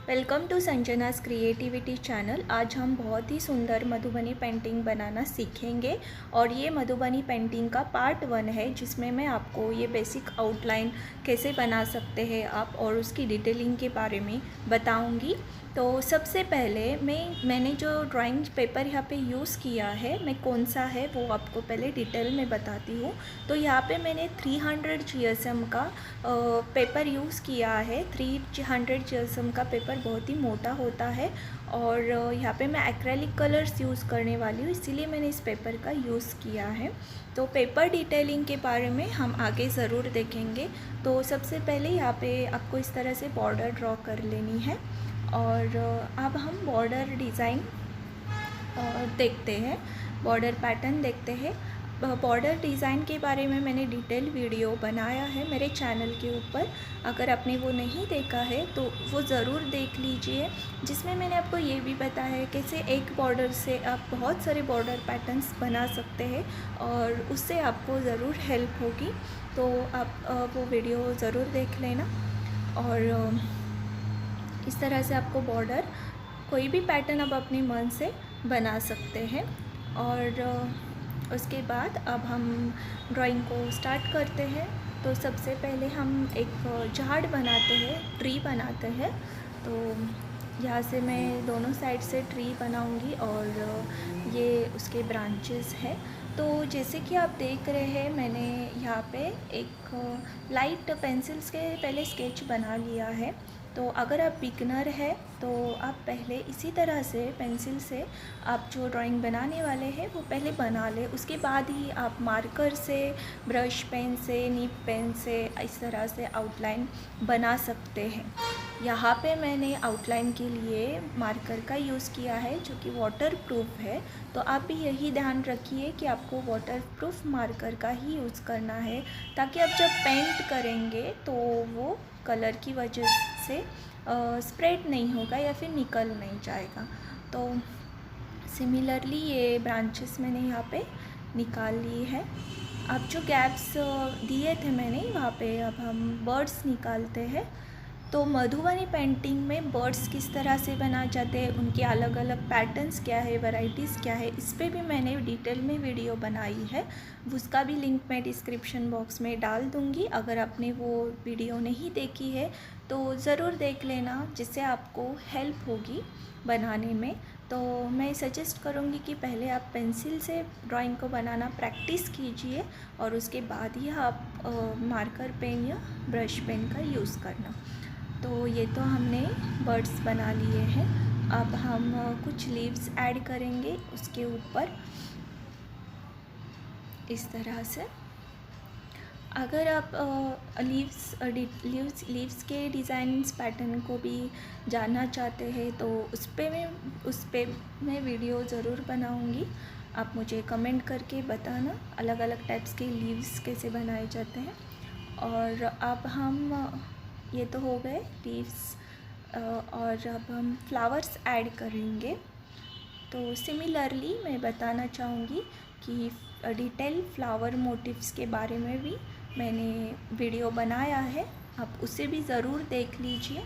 Welcome to Sanjana's creativity channel. आज हम बहुत ही सुंदर मधुबनी पेंटिंग बनाना सीखेंगे और ये मधुबनी पेंटिंग का पार्ट 1 है, जिसमें मैं आपको ये बेसिक आउटलाइन कैसे बना सकते हैं आप और उसकी डिटेलिंग के बारे में बताऊंगी। तो सबसे पहले मैंने जो ड्राइंग पेपर यहाँ पे यूज़ किया है, मैं कौन सा है वो आपको पहले डिटेल में बताती हूँ। तो यहाँ पे मैंने 300 GSM का पेपर यूज़ किया है। 300 GSM का पेपर बहुत ही मोटा होता है और यहाँ पे मैं एक्रेलिक कलर्स यूज़ करने वाली हूँ, इसीलिए मैंने इस पेपर का यूज़ किया है। तो पेपर डिटेलिंग के बारे में हम आगे ज़रूर देखेंगे। तो सबसे पहले यहाँ पे आपको इस तरह से बॉर्डर ड्रॉ कर लेनी है और अब हम बॉर्डर डिज़ाइन देखते हैं, बॉर्डर पैटर्न देखते हैं। बॉर्डर डिज़ाइन के बारे में मैंने डिटेल वीडियो बनाया है मेरे चैनल के ऊपर, अगर आपने वो नहीं देखा है तो वो ज़रूर देख लीजिए, जिसमें मैंने आपको ये भी बताया है कैसे एक बॉर्डर से आप बहुत सारे बॉर्डर पैटर्न्स बना सकते हैं और उससे आपको ज़रूर हेल्प होगी। तो आप वो वीडियो ज़रूर देख लेना। और इस तरह से आपको बॉर्डर कोई भी पैटर्न आप अपने मन से बना सकते हैं। और उसके बाद अब हम ड्राइंग को स्टार्ट करते हैं। तो सबसे पहले हम एक झाड़ बनाते हैं, ट्री बनाते हैं। तो यहाँ से मैं दोनों साइड से ट्री बनाऊंगी और ये उसके ब्रांचेस है। तो जैसे कि आप देख रहे हैं, मैंने यहाँ पे एक लाइट पेंसिल्स के पहले स्केच बना लिया है। तो अगर आप बिगनर है तो आप पहले इसी तरह से पेंसिल से आप जो ड्राइंग बनाने वाले हैं वो पहले बना लें, उसके बाद ही आप मार्कर से, ब्रश पेन से, निब पेन से इस तरह से आउटलाइन बना सकते हैं। यहाँ पे मैंने आउटलाइन के लिए मार्कर का यूज़ किया है जो कि वाटर प्रूफ है। तो आप भी यही ध्यान रखिए कि आपको वाटर प्रूफ मार्कर का ही यूज़ करना है, ताकि आप जब पेंट करेंगे तो वो कलर की वजह से स्प्रेड नहीं होगा या फिर निकल नहीं जाएगा। तो सिमिलरली ये ब्रांचेस मैंने यहाँ पे निकाल लिए हैं। अब जो गैप्स दिए थे मैंने वहाँ पे अब हम बर्ड्स निकालते हैं। तो मधुबनी पेंटिंग में बर्ड्स किस तरह से बनाए जाते हैं, उनके अलग अलग पैटर्न्स क्या है, वैरायटीज़ क्या है, इस पे भी मैंने डिटेल में वीडियो बनाई है। उसका भी लिंक मैं डिस्क्रिप्शन बॉक्स में डाल दूँगी। अगर आपने वो वीडियो नहीं देखी है तो ज़रूर देख लेना, जिससे आपको हेल्प होगी बनाने में। तो मैं सजेस्ट करूँगी कि पहले आप पेंसिल से ड्राइंग को बनाना प्रैक्टिस कीजिए और उसके बाद ही आप मार्कर पेन या ब्रश पेन का यूज़ करना। तो ये तो हमने बर्ड्स बना लिए हैं। अब हम कुछ लीव्स ऐड करेंगे उसके ऊपर इस तरह से। अगर आप लीव्स के डिज़ाइंस पैटर्न को भी जानना चाहते हैं तो उस पे मैं वीडियो ज़रूर बनाऊंगी। आप मुझे कमेंट करके बताना अलग अलग टाइप्स के लीव्स कैसे बनाए जाते हैं। और अब हम ये तो हो गए लीव्स, और अब हम फ्लावर्स ऐड करेंगे। तो सिमिलरली मैं बताना चाहूँगी कि डिटेल फ्लावर मोटिव्स के बारे में भी मैंने वीडियो बनाया है, आप उसे भी ज़रूर देख लीजिए,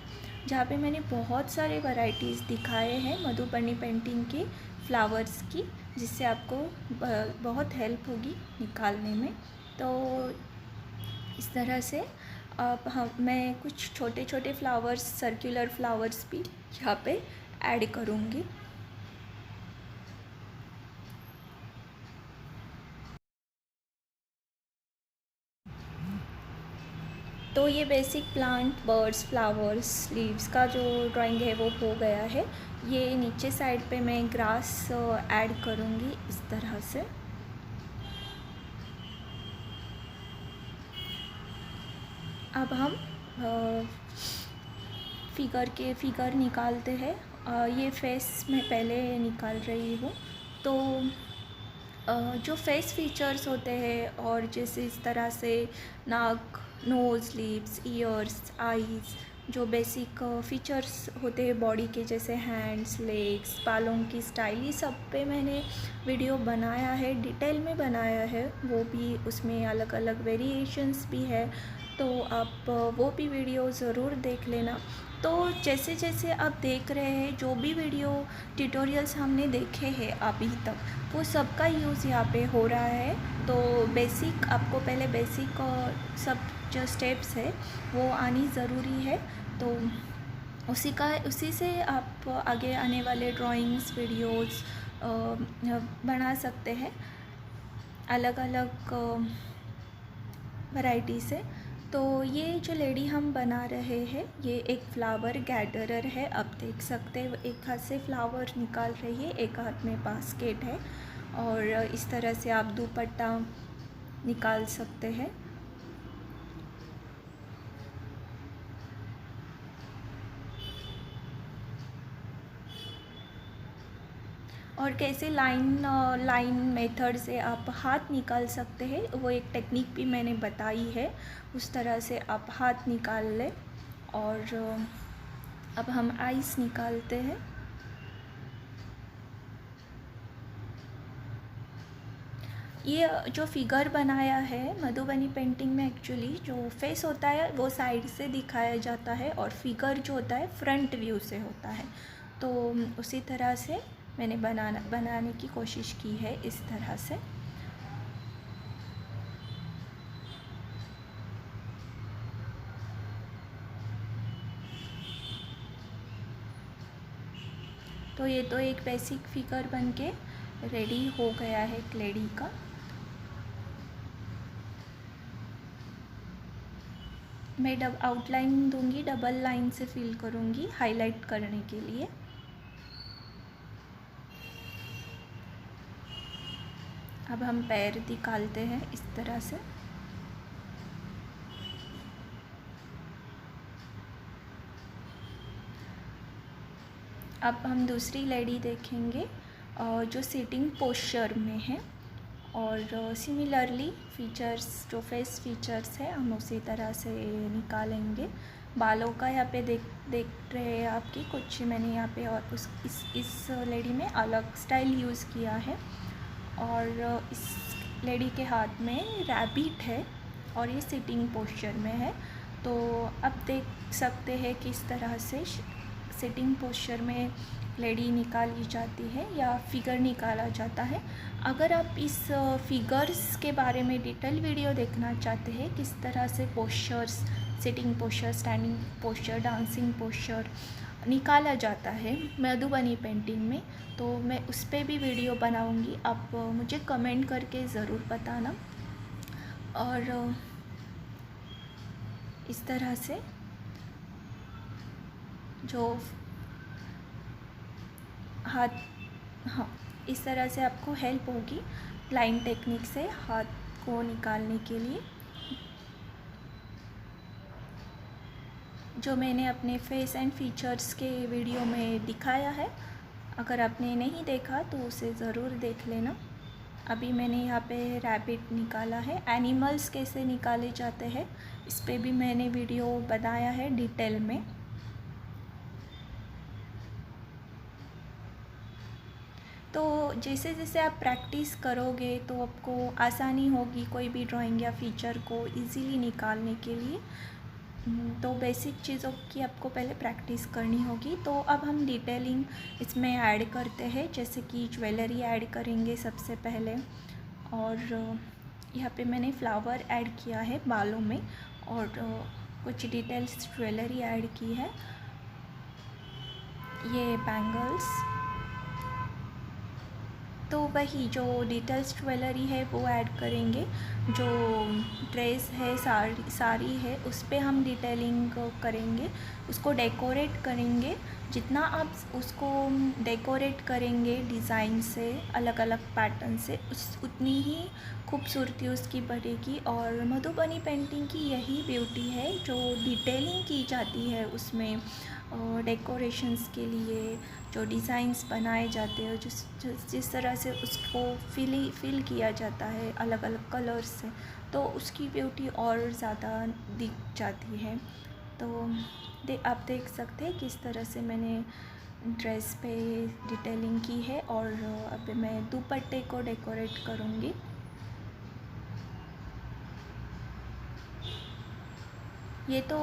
जहाँ पे मैंने बहुत सारे वैरायटीज़ दिखाए हैं मधुबनी पेंटिंग के फ्लावर्स की, जिससे आपको बहुत हेल्प होगी निकालने में। तो इस तरह से अब मैं कुछ छोटे छोटे फ्लावर्स, सर्कुलर फ्लावर्स भी यहाँ पे ऐड करूँगी। तो ये basic plant, birds, flowers, leaves का जो ड्राइंग है वो हो गया है। ये नीचे साइड पे मैं ग्रास ऐड करूँगी इस तरह से। अब हम फिगर निकालते हैं। ये फेस मैं पहले निकाल रही हूँ। तो जो फेस फीचर्स होते हैं और जैसे इस तरह से नाक, नोज़, लिप्स, ईयर्स, आईज़, जो बेसिक फीचर्स होते हैं बॉडी के, जैसे हैंड्स, लेग्स, बालों की स्टाइल, ये सब पे मैंने वीडियो बनाया है, डिटेल में बनाया है। वो भी उसमें अलग अलग वेरिएशंस भी है, तो आप वो भी वीडियो ज़रूर देख लेना। तो जैसे जैसे आप देख रहे हैं, जो भी वीडियो ट्यूटोरियल्स हमने देखे हैं अभी तक, वो सबका यूज़ यहाँ पे हो रहा है। तो बेसिक, आपको पहले बेसिक सब जो स्टेप्स है वो आनी ज़रूरी है। तो उसी से आप आगे आने वाले ड्राइंग्स वीडियोस बना सकते हैं अलग अलग वैरायटी से। तो ये जो लेडी हम बना रहे हैं, ये एक फ्लावर गैदरर है। आप देख सकते हैं एक हाथ से फ्लावर निकाल रही है, एक हाथ में बास्केट है, और इस तरह से आप दुपट्टा निकाल सकते हैं। और कैसे लाइन मेथड से आप हाथ निकाल सकते हैं, वो एक टेक्निक भी मैंने बताई है। उस तरह से आप हाथ निकाल लें। और अब हम आइस निकालते हैं। ये जो फिगर बनाया है मधुबनी पेंटिंग में, एक्चुअली जो फेस होता है वो साइड से दिखाया जाता है, और फिगर जो होता है फ्रंट व्यू से होता है। तो उसी तरह से मैंने बनाने की कोशिश की है, इस तरह से। तो ये तो एक बेसिक फिगर बनके रेडी हो गया है एक लेडी का। मैं आउटलाइन दूंगी, डबल लाइन से फिल करूंगी हाईलाइट करने के लिए। अब हम पैर निकालते हैं इस तरह से। अब हम दूसरी लेडी देखेंगे जो सिटिंग पोस्चर में है, और सिमिलरली फीचर्स, जो फेस फीचर्स है, हम उसी तरह से निकालेंगे। बालों का यहाँ पे देख रहे हैं आपकी कुछ मैंने यहाँ पे, और इस लेडी में अलग स्टाइल यूज़ किया है। और इस लेडी के हाथ में रैबिट है, और ये सिटिंग पोस्चर में है। तो अब देख सकते हैं किस तरह से सिटिंग पोस्चर में लेडी निकाली जाती है या फिगर निकाला जाता है। अगर आप इस फिगर्स के बारे में डिटेल वीडियो देखना चाहते हैं, किस तरह से postures, sitting posture, standing posture, dancing posture निकाला जाता है मधुबनी पेंटिंग में, तो मैं उस पर भी वीडियो बनाऊंगी। आप मुझे कमेंट करके ज़रूर बताना। और इस तरह से जो हाथ, हाँ, इस तरह से आपको हेल्प होगी लाइन टेक्निक से हाथ को निकालने के लिए, जो मैंने अपने फेस एंड फीचर्स के वीडियो में दिखाया है। अगर आपने नहीं देखा तो उसे ज़रूर देख लेना। अभी मैंने यहाँ पे रैबिट निकाला है। एनिमल्स कैसे निकाले जाते हैं इस पे भी मैंने वीडियो बनाया है डिटेल में। तो जैसे जैसे आप प्रैक्टिस करोगे तो आपको आसानी होगी कोई भी ड्राइंग या फीचर को इजीली निकालने के लिए। तो बेसिक चीज़ों की आपको पहले प्रैक्टिस करनी होगी। तो अब हम डिटेलिंग इसमें ऐड करते हैं, जैसे कि ज्वेलरी ऐड करेंगे सबसे पहले। और यहाँ पे मैंने फ्लावर ऐड किया है बालों में, और कुछ डिटेल्स ज्वेलरी ऐड की है। ये बैंगल्स, तो वही जो डिटेल्स ज्वेलरी है वो ऐड करेंगे। जो ड्रेस है, साड़ी है, उस पर हम डिटेलिंग करेंगे, उसको डेकोरेट करेंगे। जितना आप उसको डेकोरेट करेंगे डिज़ाइन से, अलग अलग पैटर्न से, उतनी ही खूबसूरती उसकी बढ़ेगी। और मधुबनी पेंटिंग की यही ब्यूटी है, जो डिटेलिंग की जाती है उसमें, डेकोरेशंस के लिए जो डिज़ाइंस बनाए जाते हैं, जिस तरह से उसको फिल किया जाता है अलग अलग कलर्स से, तो उसकी ब्यूटी और ज़्यादा दिख जाती है। तो आप देख सकते हैं किस तरह से मैंने ड्रेस पे डिटेलिंग की है। और अब मैं दुपट्टे को डेकोरेट करूँगी। ये तो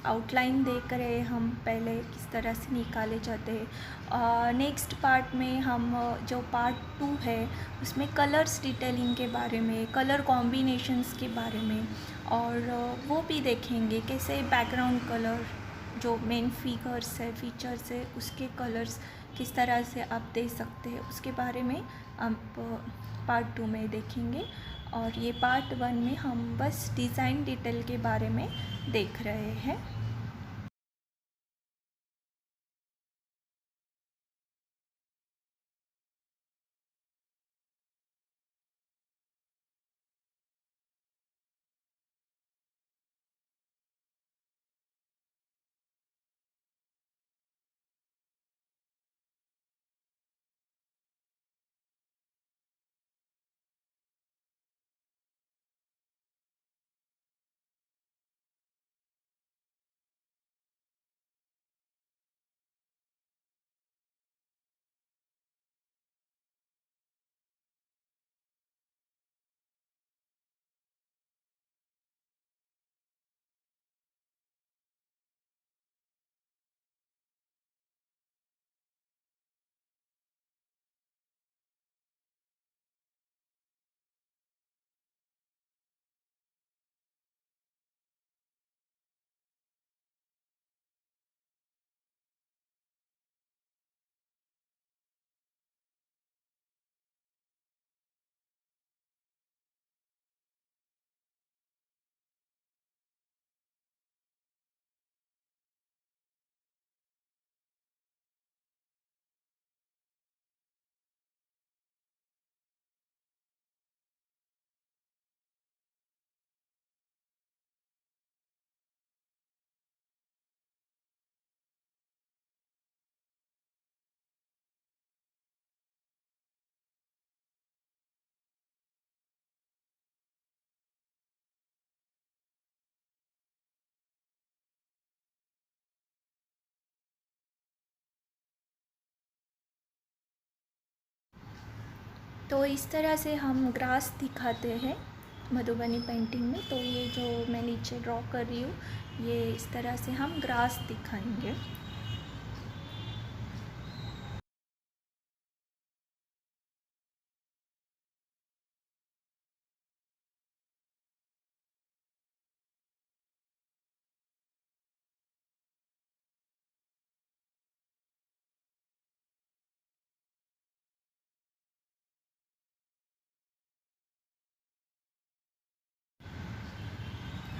आउटलाइन देख रहे हैं हम पहले किस तरह से निकाले जाते हैं। नेक्स्ट पार्ट में हम जो पार्ट 2 है उसमें कलर्स डिटेलिंग के बारे में, कलर कॉम्बिनेशंस के बारे में, और वो भी देखेंगे कैसे बैकग्राउंड कलर जो मेन फिगर्स है, फीचर्स है, उसके कलर्स किस तरह से आप दे सकते हैं, उसके बारे में आप पार्ट 2 में देखेंगे। और ये पार्ट 1 में हम बस डिज़ाइन डिटेल के बारे में देख रहे हैं। तो इस तरह से हम ग्रास दिखाते हैं मधुबनी पेंटिंग में। तो ये जो मैं नीचे ड्रॉ कर रही हूँ, ये इस तरह से हम ग्रास दिखाएंगे।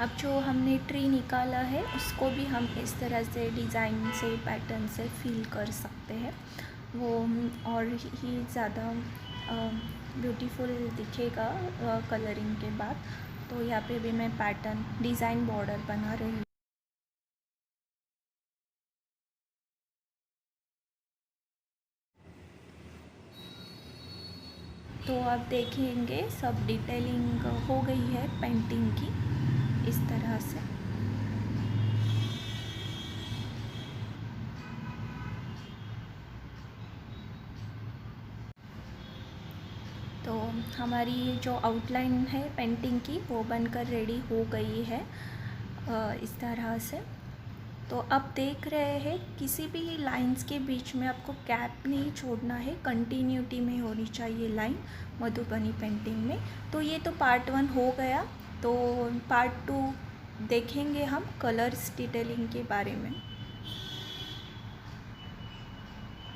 अब जो हमने ट्री निकाला है उसको भी हम इस तरह से डिज़ाइन से, पैटर्न से फील कर सकते हैं। वो और ही ज़्यादा ब्यूटीफुल दिखेगा कलरिंग के बाद। तो यहाँ पे भी मैं पैटर्न डिज़ाइन बॉर्डर बना रही हूँ। तो आप देखेंगे सब डिटेलिंग हो गई है पेंटिंग की इस तरह से। तो हमारी जो आउटलाइन है पेंटिंग की वो बनकर रेडी हो गई है इस तरह से। तो अब देख रहे हैं किसी भी लाइंस के बीच में आपको गैप नहीं छोड़ना है, कंटिन्यूटी में होनी चाहिए लाइन मधुबनी पेंटिंग में। तो ये तो पार्ट 1 हो गया। तो पार्ट 2 देखेंगे हम कलर्स डिटेलिंग के बारे में।